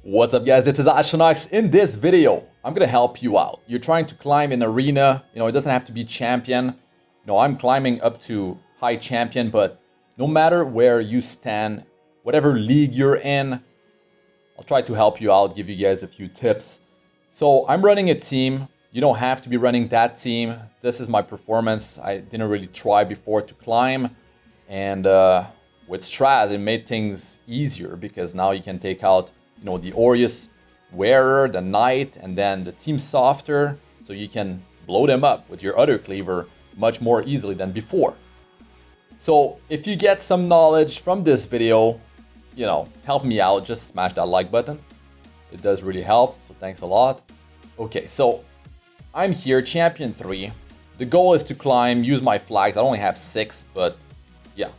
What's up guys, this is Astronox. In this video, I'm gonna help you out. You're trying to climb an arena, it doesn't have to be champion. I'm climbing up to high champion, but no matter where you stand, whatever league you're in, I'll try to help you out, give you guys a few tips. So I'm running a team. You don't have to be running that team. This is my performance. I didn't really try before to climb. And with Straz, it made things easier because now you can take out the Aureus Wearer, the Knight, and then the Team Softer, so you can blow them up with your other cleaver much more easily than before. So if you get some knowledge from this video, help me out, just smash that like button. It does really help, so thanks a lot. Okay, so I'm here, Champion 3. The goal is to climb, use my flags. I only have 6, but yeah,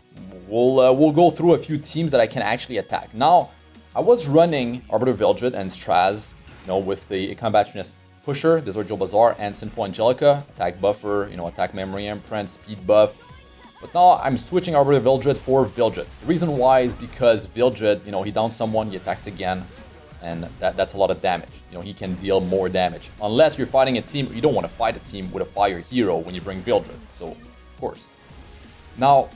we'll go through a few teams that I can actually attack. Now, I was running Arbiter Vildred and Straz, with the Combationist Pusher, Disorgial Bazaar, and Sinful Angelica, attack buffer, attack memory imprint, speed buff. But now I'm switching Arbiter Vildred for Vildred. The reason why is because Vildred, he downs someone, he attacks again, and that's a lot of damage. He can deal more damage. Unless you're fighting a team, you don't want to fight a team with a fire hero when you bring Vildred, so of course. Now,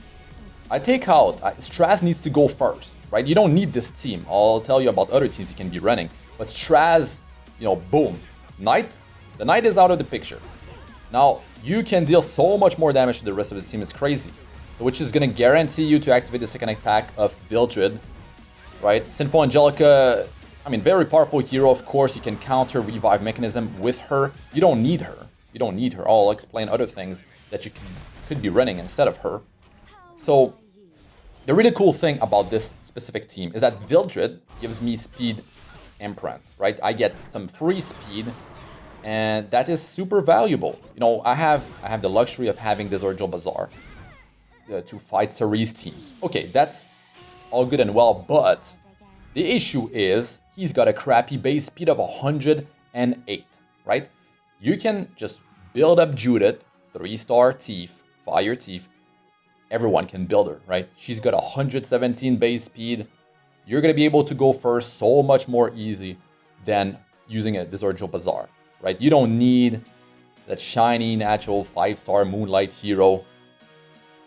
I take out, Straz needs to go first, right? You don't need this team. I'll tell you about other teams you can be running. But Straz, boom. The Knight is out of the picture. Now, you can deal so much more damage to the rest of the team, it's crazy. Which is going to guarantee you to activate the second attack of Vildred, right? Sinful Angelica, very powerful hero, of course. You can counter revive mechanism with her. You don't need her. I'll explain other things that you could be running instead of her. So, the really cool thing about this specific team is that Vildred gives me speed imprint, right? I get some free speed, and that is super valuable. I have the luxury of having Disorgial Bazaar to fight Ceres teams. Okay, that's all good and well, but the issue is he's got a crappy base speed of 108, right? You can just build up Judith, 3-star Thief, Fire Thief. Everyone can build her, right? She's got 117 base speed. You're going to be able to go first so much more easy than using a Disorgial Bazaar, right? You don't need that shiny, natural 5-star Moonlight hero,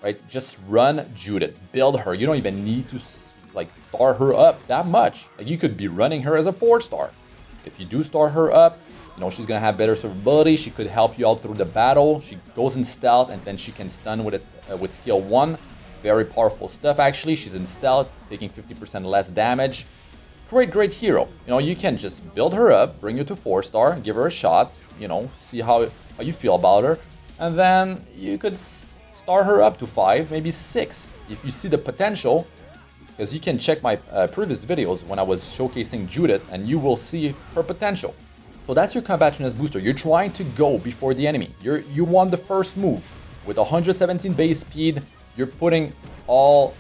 right? Just run Judith, build her. You don't even need to star her up that much. You could be running her as a 4-star. If you do star her up, she's gonna have better survivability. She could help you out through the battle. She goes in stealth, and then she can stun with it with skill 1. Very powerful stuff, actually. She's in stealth, taking 50% less damage. Great hero. You can just build her up, bring her to 4-star, give her a shot. See how you feel about her, and then you could star her up to 5, maybe 6, if you see the potential. Because you can check my previous videos when I was showcasing Judith, and you will see her potential. So that's your Combationist booster. You're trying to go before the enemy. You want the first move. With 117 base speed, you're putting all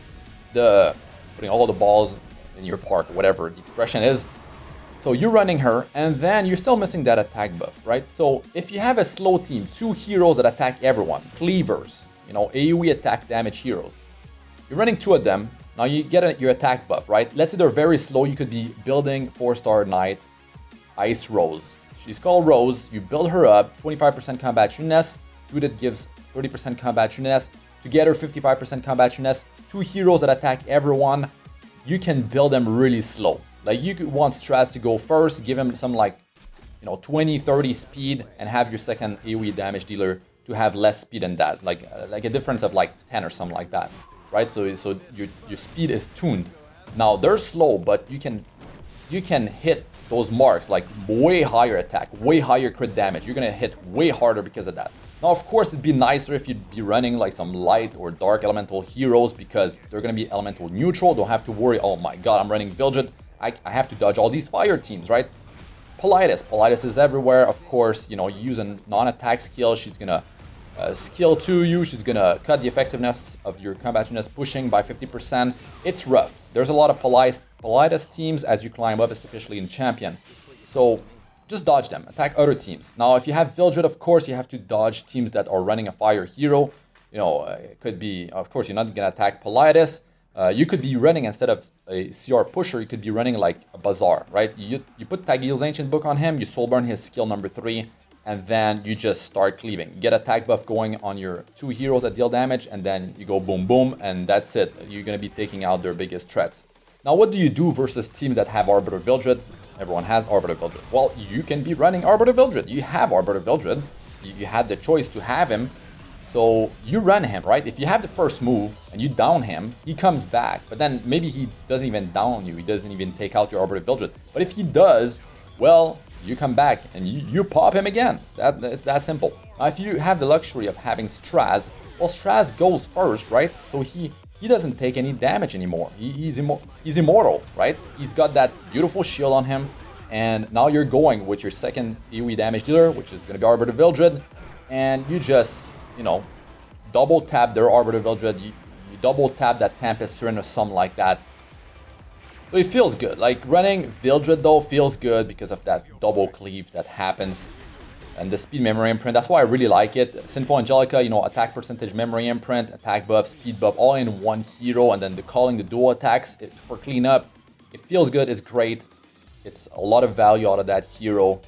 the balls in your park, whatever the expression is. So you're running her, and then you're still missing that attack buff, right? So if you have a slow team, 2 heroes that attack everyone, cleavers, AoE attack damage heroes. You're running 2 of them. Now you get your attack buff, right? Let's say they're very slow. You could be building 4-star Knight, Ice Rose. She's called Rose. You build her up, 25% combat units. Judith gives 30% combat units. Together, 55% combat units. 2 heroes that attack everyone. You can build them really slow. You could want Straz to go first, give him some 20, 30 speed, and have your second AoE damage dealer to have less speed than that. Like a difference of 10 or something like that, right? So your speed is tuned. Now they're slow, but you can hit those marks, way higher attack, way higher crit damage. You're gonna hit way harder because of that. Now, of course, it'd be nicer if you'd be running some light or dark elemental heroes because they're gonna be elemental neutral. Don't have to worry, oh my god, I'm running Vildred. I have to dodge all these fire teams, right? Politis is everywhere, of course. You use a non-attack skill. She's gonna skill 2 you. She's gonna cut the effectiveness of your Combationist pushing by 50%. It's rough. There's a lot of Politis teams as you climb up, especially in Champion. So just dodge them. Attack other teams. Now, if you have Vildred, of course, you have to dodge teams that are running a fire hero. It could be, of course, you're not gonna attack Politis, You could be running, instead of a CR pusher, you could be running like a Bazaar, right? You put Tagil's Ancient Book on him, you soul burn his skill number 3, and then you just start cleaving. You get a tag buff going on your 2 heroes that deal damage, and then you go boom boom, and that's it. You're going to be taking out their biggest threats. Now, what do you do versus teams that have Arbiter Vildred? Everyone has Arbiter Vildred. Well, you can be running Arbiter Vildred. You have Arbiter Vildred. You had the choice to have him. So you run him, right? If you have the first move and you down him, he comes back. But then maybe he doesn't even down you. He doesn't even take out your Arbiter Vildred. But if he does, well, you come back and you pop him again. It's that simple. Now, if you have the luxury of having Straz, well, Straz goes first, right? So he doesn't take any damage anymore. He's immortal, right? He's got that beautiful shield on him. And now you're going with your second AoE damage dealer, which is going to be Arbiter Vildred. And you just, you know, double tap their Arbiter Vildred. You double tap that Tempest Siren or something like that. So it feels good. Like, running Vildred though feels good because of that double cleave that happens. And the speed memory imprint, that's why I really like it. Sinful Angelica, you know, attack percentage memory imprint, attack buff, speed buff, all in one hero, and then the calling the dual attacks for cleanup. It feels good, it's great. It's a lot of value out of that hero.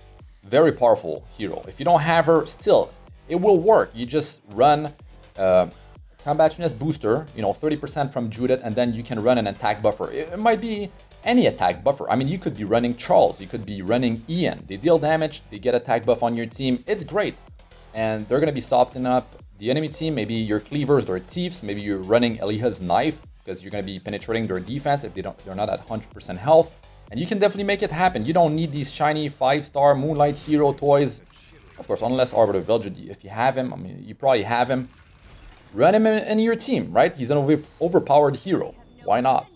Very powerful hero. If you don't have her, still, it will work. You just run Combationist booster, you know, 30% from Judith, and then you can run an attack buffer. It might be any attack buffer. I mean, you could be running Charles, you could be running Ian. They deal damage, they get attack buff on your team. It's great. And they're going to be softening up the enemy team. Maybe your cleavers, their thieves. Maybe you're running Eliha's knife because you're going to be penetrating their defense if they're not at 100% health. And you can definitely make it happen. You don't need these shiny 5-star Moonlight hero toys. Of course, unless Arbiter Vildred, if you have him, I mean, you probably have him. Run him in your team, right? He's an overpowered hero. Why not?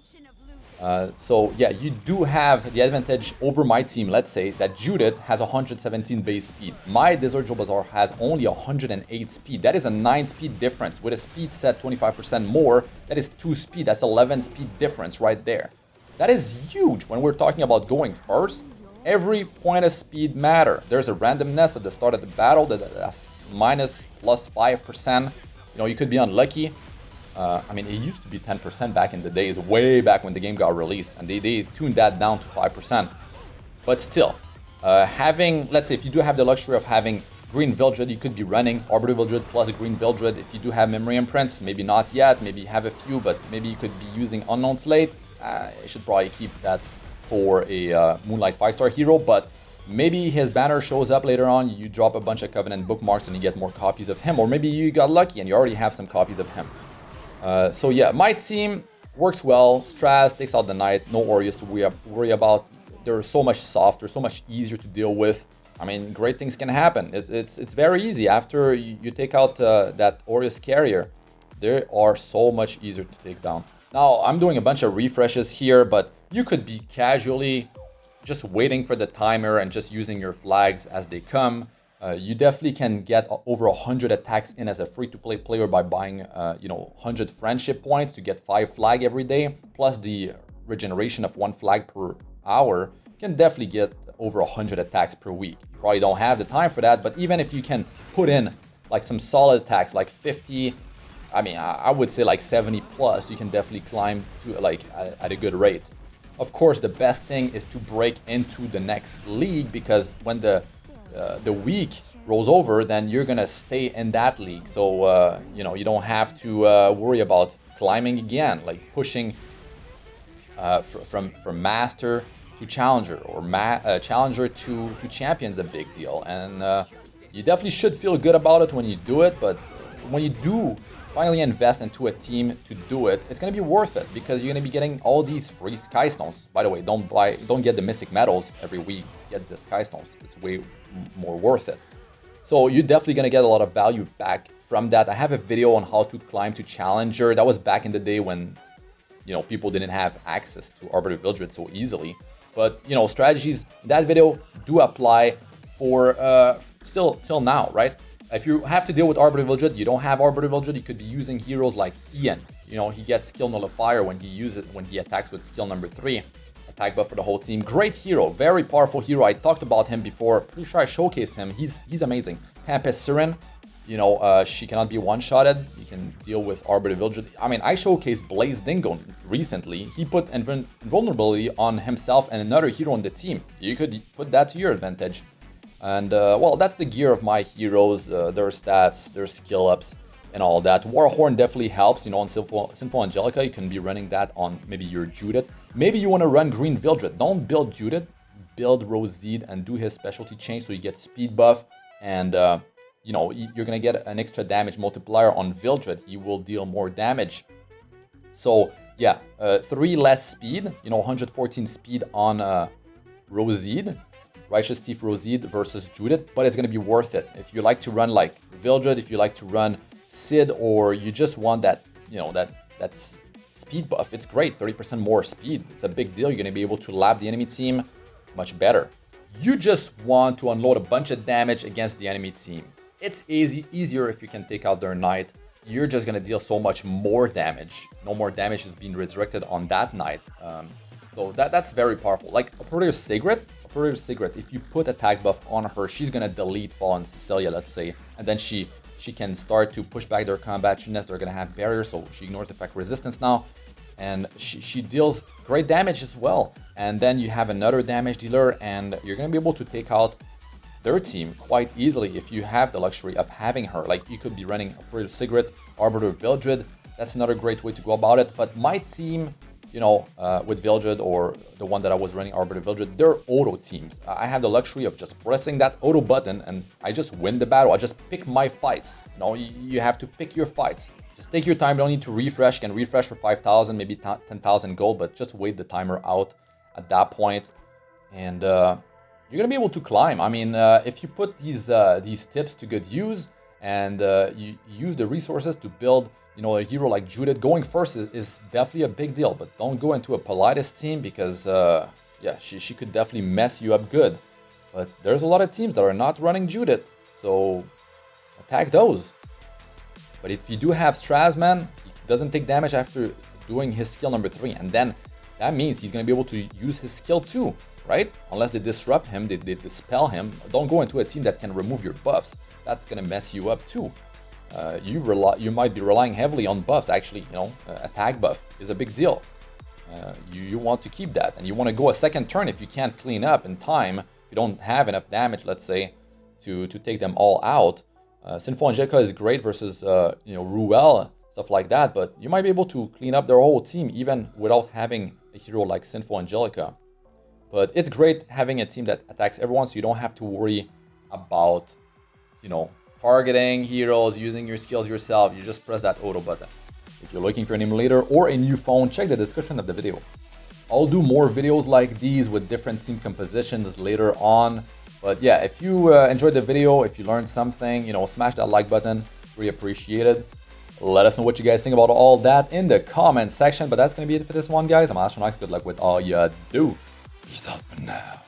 So yeah, you do have the advantage over my team. Let's say that Judith has 117 base speed. My Desert Joe Bazaar has only 108 speed. That is a 9 speed difference. With a speed set 25% more, that is 2 speed. That's 11 speed difference right there. That is huge when we're talking about going first. Every point of speed matter. There's a randomness at the start of the battle that's +5%. You know, you could be unlucky. I mean, it used to be 10% back in the days, way back when the game got released, and they tuned that down to 5%. But still, having, let's say, if you do have the luxury of having Green Vildred, you could be running Arbiter Vildred plus a Green Vildred. If you do have memory imprints, maybe not yet, maybe you have a few, but maybe you could be using Unknown Slate. You should probably keep that for a Moonlight 5-star hero, but maybe his banner shows up later on, you drop a bunch of Covenant bookmarks and you get more copies of him, or maybe you got lucky and you already have some copies of him. So yeah, my team works well. Straz takes out the Knight, no Aureus to worry about. They're so much softer, so much easier to deal with. I mean, great things can happen. It's very easy. After you take out that Aureus carrier, they are so much easier to take down. Now, I'm doing a bunch of refreshes here, but you could be casually just waiting for the timer and just using your flags as they come. You definitely can get over 100 attacks in as a free-to-play player by buying, 100 friendship points to get 5 flag every day, plus the regeneration of 1 flag per hour. You can definitely get over 100 attacks per week. You probably don't have the time for that, but even if you can put in like some solid attacks, like 50, I mean, I would say like 70 plus, you can definitely climb to like at a good rate. Of course, the best thing is to break into the next league, because when the week rolls over, then you're gonna stay in that league. So you don't have to worry about climbing again, like pushing from master to challenger, or challenger to champion is a big deal. And you definitely should feel good about it when you do it. But when you do finally invest into a team to do it, it's gonna be worth it, because you're gonna be getting all these free Sky Stones. By the way, don't get the Mystic Medals every week. Get the Sky Stones. It's way more worth it. So you're definitely gonna get a lot of value back from that. I have a video on how to climb to Challenger. That was back in the day when people didn't have access to Arbiter Vildred so easily. But strategies in that video do apply for still till now, right? If you have to deal with Arbiter Vildred, you don't have Arbiter Vildred, you could be using heroes like Ian. He gets skill nullifier when he attacks with skill number 3. Attack buff for the whole team. Great hero, very powerful hero. I talked about him before. Pretty sure I showcased him. He's amazing. Tempest Siren. she cannot be one-shotted. You can deal with Arbiter Vildred. I mean, I showcased Blaze Dingo recently. He put invulnerability on himself and another hero on the team. You could put that to your advantage. And, well, that's the gear of my heroes, their stats, their skill ups, and all that. Warhorn definitely helps, on Sinful Angelica. You can be running that on maybe your Judith. Maybe you want to run Green Vildred. Don't build Judith, build Rosede and do his specialty change so you get speed buff. And, you're going to get an extra damage multiplier on Vildred. He will deal more damage. So, yeah, 3 less speed, 114 speed on Rosede. Righteous Thief Rosede versus Judith, but it's going to be worth it. If you like to run like Vildred, if you like to run Sid, or you just want that, that's speed buff, it's great. 30% more speed. It's a big deal. You're going to be able to lap the enemy team much better. You just want to unload a bunch of damage against the enemy team. It's easier if you can take out their knight. You're just going to deal so much more damage. No more damage is being redirected on that knight. So that's very powerful. Like Operator Sigrid, if you put attack buff on her, she's going to delete Fallen Cecilia, let's say. And then she can start to push back their combat units. They're going to have barriers, so she ignores effect resistance now. And she deals great damage as well. And then you have another damage dealer, and you're going to be able to take out their team quite easily if you have the luxury of having her. Like, you could be running Operator Sigrid, Arbiter Vildred. That's another great way to go about it. But my team, with Vildred, or the one that I was running, Arbiter Vildred, they're auto teams. I have the luxury of just pressing that auto button and I just win the battle. I just pick my fights. You have to pick your fights. Just take your time. You don't need to refresh. You can refresh for 5,000, maybe 10,000 gold, but just wait the timer out at that point. And you're gonna be able to climb. I mean, if you put these tips to good use, and you use the resources to build, a hero like Judith, going first is definitely a big deal. But don't go into a Politis team because, yeah, she could definitely mess you up good. But there's a lot of teams that are not running Judith, so attack those. But if you do have Strasman, he doesn't take damage after doing his skill number 3, and then that means he's going to be able to use his skill 2. Right? Unless they disrupt him, they dispel him. Don't go into a team that can remove your buffs. That's gonna mess you up too. You might be relying heavily on buffs. Actually, attack buff is a big deal. You want to keep that, and you want to go a second turn if you can't clean up in time. If you don't have enough damage, let's say, to take them all out. Sinful Angelica is great versus Ruel, stuff like that. But you might be able to clean up their whole team even without having a hero like Sinful Angelica. But it's great having a team that attacks everyone, so you don't have to worry about, targeting heroes, using your skills yourself. You just press that auto button. If you're looking for an emulator or a new phone, check the description of the video. I'll do more videos like these with different team compositions later on. But yeah, if you enjoyed the video, if you learned something, smash that like button. Really appreciate it. Let us know what you guys think about all that in the comment section. But that's going to be it for this one, guys. I'm Astronax. Good luck with all you do. Peace out for now.